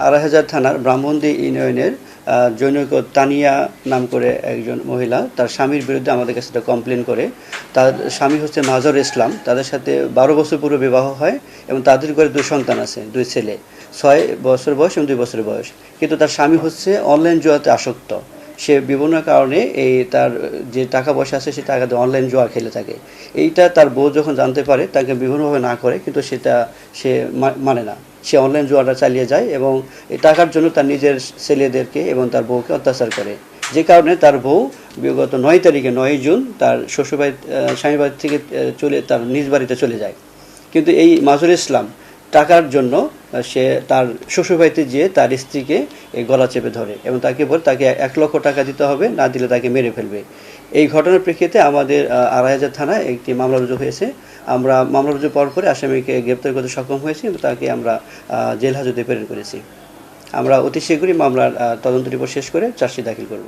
আড়াইহাজার থানার ব্রাহ্মণদী ইউনিয়নের জনৈক তানিয়া নাম করে একজন মহিলা তার স্বামীর বিরুদ্ধে আমাদের কাছে একটা কমপ্লেন করে। তার স্বামী হচ্ছে মাজহারুল ইসলাম, তাদের সাথে 12 বছর পূর্বে বিবাহ হয় এবং তাদের ঘরে 2 সন্তান আছে, 2 ছেলে, 6 বছর বয়স এবং 2 বছর বয়স। কিন্তু তার স্বামী হচ্ছে অনলাইন জুয়াতে আসক্ত। সে বিভিন্ন কারণে তার যে টাকা পয়সা আছে সে টাকা দিয়ে অনলাইন জুয়া খেলে থাকে। এইটা তার বউ যখন জানতে পারে তাকে বিভিন্নভাবে না করে, কিন্তু সে মানে না। সে অনলাইন জুয়াটা চালিয়ে যায় এবং এই টাকার জন্য তার নিজের ছেলেদেরকে এবং তার বউকে অত্যাচার করে। যে কারণে তার বউ বিগত 9 তারিখে 9 জুন তার শ্বশুরবাড়ি স্বামীর বাড়ি থেকে তার নিজ বাড়িতে চলে যায়। কিন্তু এই মাজহারুল ইসলাম টাকার জন্য সে তার শ্বশুরবাড়িতে যেয়ে তার স্ত্রীকে গলা চেপে ধরে এবং তাকে বলে তাকে 1 লক্ষ টাকা দিতে হবে, না দিলে তাকে মেরে ফেলবে। এই ঘটনার প্রেক্ষিতে আমাদের আড়াইহাজার থানায় একটি মামলা রুজু হয়েছে। আমরা মামলা রুজু পাওয়ার পরে আসামিকে গ্রেপ্তার করতে সক্ষম হয়েছি এবং তাকে আমরা জেল হাজতে প্রেরণ করেছি। আমরা অতি শীঘ্রই মামলার তদন্ত রিপোর্ট শেষ করে চার্জশিট দাখিল করব।